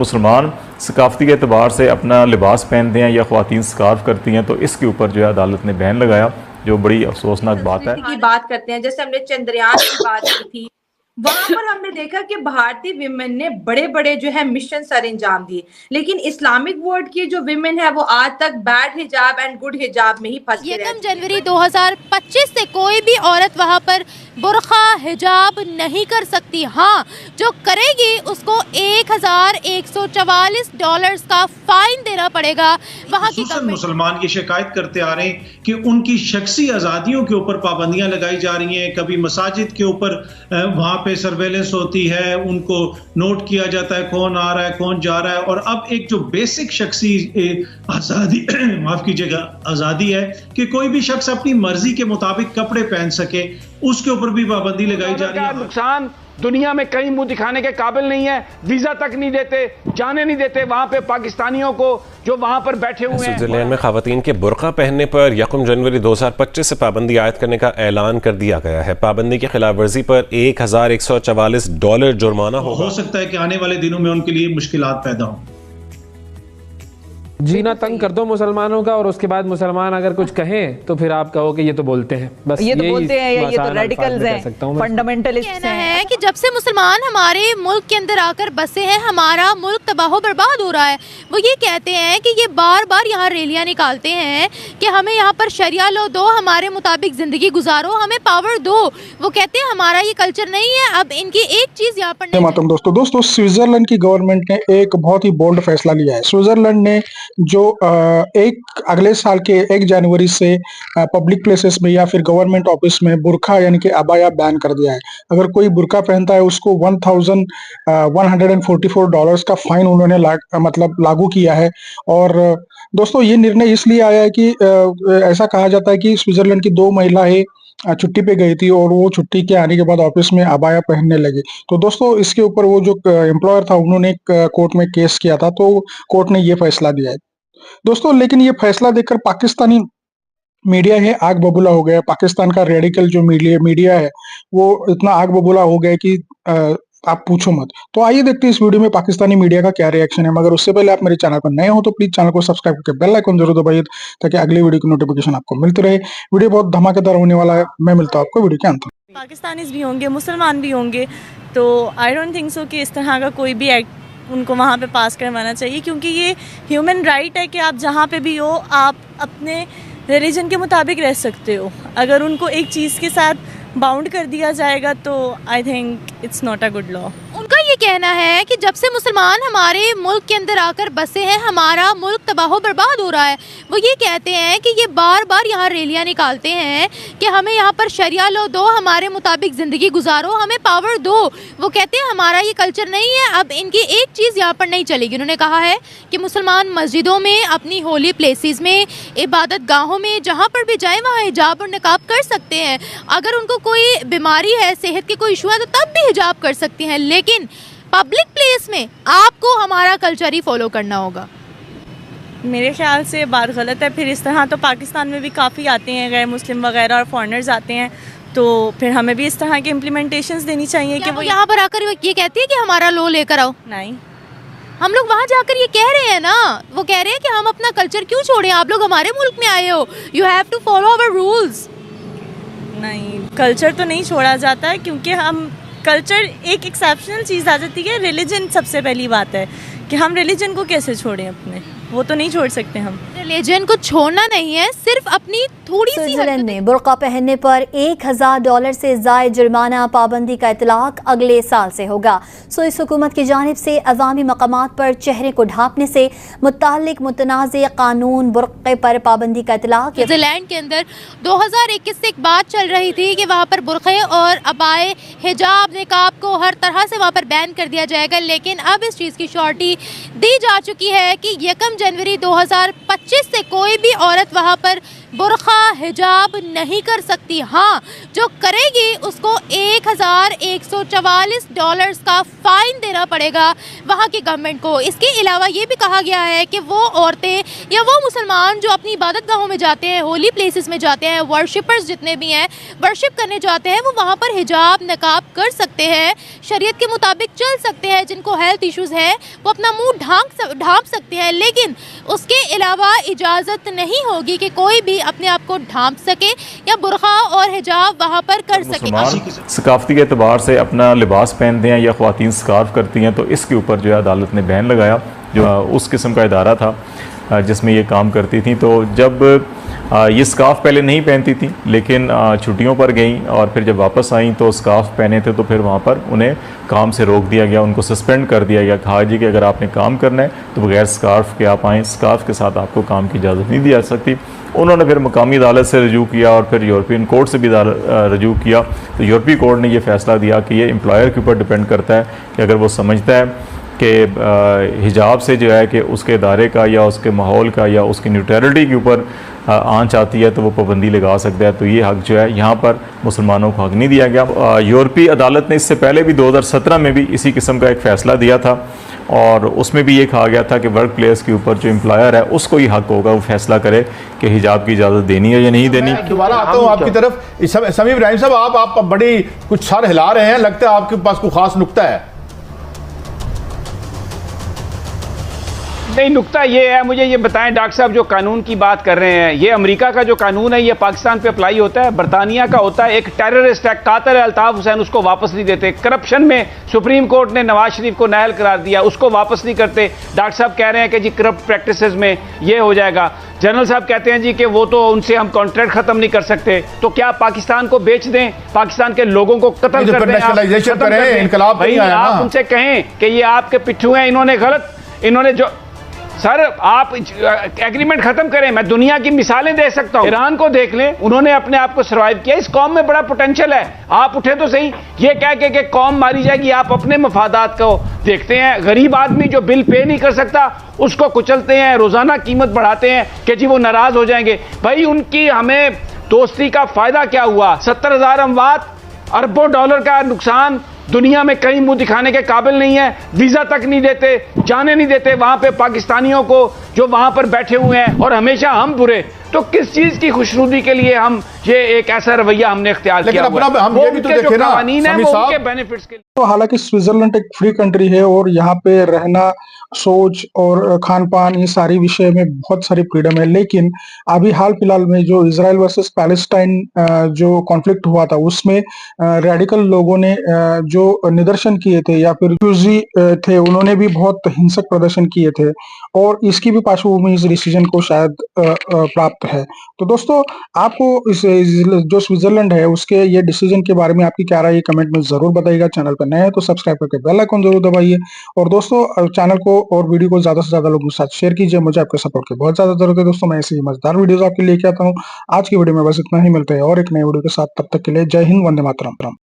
मुसलमान सकाफती के अतबार से अपना लिबास पहनते हैं या ख्वातीन स्कार्फ करती हैं, तो इसके ऊपर जो है अदालत ने बैन लगाया, जो बड़ी अफसोसनाक बात है। की बात करते हैं, जैसे हमने चंद्रयान की बात की थी, वहां पर हमने देखा कि भारतीय विमेन ने बड़े बड़े जो है मिशन सर अंजाम दिए, लेकिन इस्लामिक वर्ल्ड की जो विमेन है वो आज तक बैड हिजाब एंड गुड हिजाब में ही फंस गई। 1 जनवरी 2025 से कोई भी औरत वहां पर बुर्का हिजाब नहीं कर सकती। हाँ, जो करेगी उसको $1144 का फाइन देना पड़ेगा। वहाँ की मुसलमान ये शिकायत करते आ रहे हैं कि उनकी शख्सी आज़ादियों के ऊपर पाबंदियां लगाई जा रही हैं। कभी मसाजिद के ऊपर वहाँ पे सर्वेलेंस होती है, उनको नोट किया जाता है कौन आ रहा है कौन जा रहा है, और अब एक जो बेसिक शख्सी आज़ादी माफ कीजिएगा आज़ादी है कि कोई भी शख्स अपनी मर्जी के मुताबिक कपड़े पहन सके, उसके ऊपर भी पाबंदी लगाई जा रही है। नुकसान दुनिया में कहीं मुंह दिखाने के काबिल नहीं है, वीजा तक नहीं देते, जाने नहीं देते वहां पे पाकिस्तानियों को जो वहां पर बैठे हुए हैं। स्विट्जरलैंड में खवातीन के बुर्का पहनने पर 1 जनवरी 2025 से पाबंदी आयद करने का ऐलान कर दिया गया है। पाबंदी की खिलाफ वर्जी पर $1144 जुर्माना होगा। हो सकता है कि आने वाले दिनों में उनके लिए मुश्किलात पैदा हों। जीना तंग कर दो मुसलमानों का, और उसके बाद मुसलमान अगर कुछ कहें तो फिर आप कहो कि ये तो बोलते हैं, बस ये तो बोलते हैं, ये तो रेडिकल्स हैं, फंडामेंटलिस्ट हैं कि जब से मुसलमान हमारे मुल्क के अंदर आकर बसे हैं, हमारा मुल्क तबाह बर्बाद हो रहा है। वो ये कहते हैं कि ये बार बार यहाँ रैलियां निकालते हैं कि हमें यहाँ पर शरिया लो दो, हमारे मुताबिक जिंदगी गुजारो, हमें पावर दो। वो कहते हैं हमारा ये कल्चर नहीं है। अब इनकी एक चीज यहाँ पर मातम दोस्तों स्विट्जरलैंड की गवर्नमेंट ने एक बहुत ही बोल्ड फैसला लिया है। स्विट्जरलैंड ने जो अगले साल के 1 जनवरी से पब्लिक प्लेसेस में या फिर गवर्नमेंट ऑफिस में बुर्का यानी कि अबाया बैन कर दिया है। अगर कोई बुर्का पहनता है उसको $1144 का फाइन उन्होंने लागू किया है। और दोस्तों ये निर्णय इसलिए आया है कि ऐसा कहा जाता है कि स्विट्जरलैंड की 2 महिलाएं छुट्टी पे गई थी और वो छुट्टी के आने के बाद ऑफिस में अबाया पहनने लगे। तो दोस्तों इसके ऊपर वो जो एम्प्लॉयर था उन्होंने कोर्ट में केस किया था, तो कोर्ट ने ये फैसला दिया है दोस्तों। लेकिन ये फैसला देखकर पाकिस्तानी मीडिया है आग बबूला हो गया। पाकिस्तान का रेडिकल जो मीडिया है वो इतना आग बबूला हो गया कि आप पूछो मत। तो आइए देखते हैं इस वीडियो में पाकिस्तानी मीडिया का क्या रिएक्शन है। मगर उससे पहले आप मेरे चैनल पर नए हो तो प्लीज चैनल को सब्सक्राइब करके बेल आइकन जरूर दबाइए ताकि अगली वीडियो की नोटिफिकेशन आपको मिलती रहे। वीडियो बहुत धमाकेदार होने वाला है। मैं मिलता हूँ आपको वीडियो के अंत में। पाकिस्तानीज भी होंगे, मुसलमान भी होंगे, तो आई डोंट थिंक सो कि इस तरह का कोई भी एक्ट उनको वहाँ पे पास करवाना चाहिए, क्योंकि ये ह्यूमन राइट है कि आप जहाँ पे भी हो आप अपने रिलीजन के मुताबिक रह सकते हो। अगर उनको एक चीज़ के साथ बाउंड कर दिया जाएगा तो I think it's not a good law. उनका ये कहना है कि जब से मुसलमान हमारे मुल्क के अंदर आकर बसे हैं, हमारा मुल्क तबाह बर्बाद हो रहा है। वो ये कहते हैं कि ये बार बार यहाँ रैलियां निकालते हैं कि हमें यहाँ पर शरिया लो दो, हमारे मुताबिक ज़िंदगी गुजारो, हमें पावर दो। वो कहते हैं हमारा ये कल्चर नहीं है। अब इनकी एक चीज़ यहाँ पर नहीं चलेगी। उन्होंने कहा है कि मुसलमान मस्जिदों में, अपनी होली प्लेसेस में, इबादत गाहों में, जहाँ पर भी जाए वहाँ हिजाब और निकाब कर सकते हैं। अगर उनको कोई बीमारी है, सेहत के कोई इशू है, तो तब भी हिजाब कर सकती हैं, लेकिन पब्लिक प्लेस में आपको हमारा कल्चर ही फॉलो करना होगा। मेरे ख्याल से बात गलत है। फिर इस तरह तो पाकिस्तान में भी काफ़ी आते हैं गैर मुस्लिम वगैरह और फॉरेनर्स आते हैं, तो फिर हमें भी इस तरह के इम्प्लीमेंटेशंस देनी चाहिए कि वो यहाँ पर आकर ये कहती है कि हमारा लो लेकर आओ। नहीं, हम लोग वहाँ जाकर ये कह रहे हैं ना, वो कह रहे हैं कि हम अपना कल्चर क्यों छोड़ें, आप लोग हमारे मुल्क में आए हो, you have to follow our rules. नहीं, कल्चर तो नहीं छोड़ा जाता है, क्योंकि हम कल्चर एक एक्सेप्शनल चीज़ आ जाती है। रिलीजन सबसे पहली बात है कि हम रिलीजन को कैसे छोड़ें अपने, वो तो नहीं छोड़ सकते हम। रिलीजन को छोड़ना नहीं है, सिर्फ अपनी थोड़ी सी। स्विट्जरलैंड में बुर्का पहनने पर $1000 से ज़ायद जुर्माना पाबंदी का इतलाक अगले साल से होगा। स्विस हुकूमत की जानिब से अवामी मकामात पर चेहरे को ढांपने से मुताल्लिक मुतनाज़ कानून बुर्के पर पाबंदी का इतलाक। स्विट्जरलैंड के अंदर 2021 से एक बात चल रही थी कि वहाँ पर बुर्के और अबाए, हिजाब, निकाब को हर तरह से वहाँ पर बैन कर दिया जाएगा, लेकिन अब इस चीज़ की श्योरिटी दी जा चुकी है कि 1 जनवरी 2025 से कोई भी औरत वहाँ पर बुर्का हिजाब नहीं कर सकती। हाँ, जो करेगी उसको $1144 का फ़ाइन देना पड़ेगा वहाँ की गवर्नमेंट को। इसके अलावा ये भी कहा गया है कि वो औरतें या वो मुसलमान जो अपनी इबादत गाहों में जाते हैं, होली प्लेसेस में जाते हैं, वर्शिपर्स जितने भी हैं, वर्शिप करने जाते हैं, वो वहाँ पर हिजाब नकाब कर सकते हैं, शरीयत के मुताबिक चल सकते हैं। जिनको हेल्थ इश्यूज़ है वो अपना मुंह ढांप सकते हैं, लेकिन उसके अलावा इजाज़त नहीं होगी कि कोई भी अपने आप को ढांप सके या बुर्का और हिजाब वहाँ पर कर सके। मुसलमान सकाफती के एतबार से अपना लिबास पहनते हैं या ख़वातीन स्कार्फ करती हैं, तो इसके ऊपर जो है अदालत ने बैन लगाया। जो उस किस्म का इदारा था जिसमें ये काम करती थी, तो जब ये स्कार्फ पहले नहीं पहनती थी, लेकिन छुट्टियों पर गई और फिर जब वापस आई तो स्कार्फ पहने थे, तो फिर वहाँ पर उन्हें काम से रोक दिया गया, उनको सस्पेंड कर दिया गया। कहा जी कि अगर आपने काम करना है तो बगैर स्कार्फ के आप आएँ, स्कार्फ के साथ आपको काम की इजाज़त नहीं दी जा सकती। उन्होंने फिर मकामी अदालत से रजू किया और फिर यूरोपियन कोर्ट से भी रजू किया, तो यूरोपीय कोर्ट ने ये फ़ैसला दिया कि ये एम्प्लॉयर के ऊपर डिपेंड करता है कि अगर वो समझता है कि हिजाब से जो है कि उसके इदारे का या उसके माहौल का या उसकी न्यूट्रलिटी के ऊपर आंच आती है, तो वो पाबंदी लगा सकता है। तो ये हक़ जो है यहाँ पर मुसलमानों को हक़ नहीं दिया गया। यूरोपीय अदालत ने इससे पहले भी 2017 में भी इसी किस्म का एक फ़ैसला दिया था और उसमें भी ये कहा गया था कि वर्क प्लेस के ऊपर जो एम्प्लॉयर है उसको ही हक़ होगा वो फैसला करे कि हिजाब की इजाज़त देनी है या नहीं देनी। दोबारा आता हूँ आपकी तरफ। समीम इब्राहिम साहब, आप बड़ी कुछ सर हिला रहे हैं, लगता है आपके पास कोई खास नुक्ता है। नहीं, नुक्ता ये है, मुझे ये बताएं डॉक्टर साहब, जो कानून की बात कर रहे हैं, ये अमेरिका का जो कानून है ये पाकिस्तान पे अप्लाई होता है? बरतानिया का होता है? एक टेररिस्ट एक्ट कातिल अल्ताफ हुसैन, उसको वापस नहीं देते। करप्शन में सुप्रीम कोर्ट ने नवाज शरीफ को नाअहल करार दिया, उसको वापस नहीं करते। डॉक्टर साहब कह रहे हैं कि जी करप्ट प्रैक्टिसेस में ये हो जाएगा। जनरल साहब कहते हैं जी कि वो तो उनसे हम कॉन्ट्रैक्ट खत्म नहीं कर सकते। तो क्या पाकिस्तान को बेच दें, पाकिस्तान के लोगों को कत्ल कर दें, भाई आप उनसे कहें कि ये आपके पिट्ठू हैं, इन्होंने जो सर आप एग्रीमेंट खत्म करें। मैं दुनिया की मिसालें दे सकता हूं। ईरान को देख लें, उन्होंने अपने आप को सर्वाइव किया। इस कौम में बड़ा पोटेंशियल है, आप उठे तो सही। ये कह के कि कौम मारी जाएगी, आप अपने मफादात को देखते हैं। गरीब आदमी जो बिल पे नहीं कर सकता उसको कुचलते हैं, रोजाना कीमत बढ़ाते हैं कि जी वो नाराज हो जाएंगे। भाई उनकी हमें दोस्ती का फायदा क्या हुआ? 70,000 अमवात, अरबों डॉलर का नुकसान, दुनिया में कहीं मुंह दिखाने के काबिल नहीं है, वीजा तक नहीं देते, जाने नहीं देते वहां पे पाकिस्तानियों को जो वहां पर बैठे हुए हैं, और हमेशा हम बुरे। तो किस चीज की खुशनुदी के लिए हम ये एक ऐसा रवैया हमने इख्तियार किया? हम ये भी तो देखें ना, उनके बेनिफिट्स के लिए। तो हालांकि स्विट्जरलैंड एक फ्री कंट्री है और यहाँ पे रहना, सोच और खान पान ये सारी विषय में बहुत सारी फ्रीडम है, लेकिन अभी हाल फिलहाल में जो इजराइल वर्सेस पैलेस्टाइन जो कॉन्फ्लिक्ट हुआ था उसमें रेडिकल लोगों ने जो निदर्शन किए थे या फिर रिफ्यूजी थे, उन्होंने भी बहुत हिंसक प्रदर्शन किए थे और इसकी भी पार्श्वभूमि इस डिसीजन को शायद प्राप्त है। तो दोस्तों, आपको इस जो स्विट्जरलैंड है उसके ये डिसीजन के बारे में आपकी क्या राय है कमेंट में जरूर बताइएगा। चैनल पर नए हैं तो सब्सक्राइब करके बेल आइकन जरूर दबाइए और दोस्तों चैनल को और वीडियो को ज्यादा से ज्यादा लोगों के साथ शेयर कीजिए। मुझे आपके सपोर्ट की बहुत ज्यादा जरूरत है दोस्तों। मैं ऐसे ही मजेदार वीडियोस आपके लिए लेके आता हूँ। आज की वीडियो में बस इतना ही, मिलते हैं और एक नए वीडियो के साथ। तब तक के लिए जय हिंद, वंदे मातरम।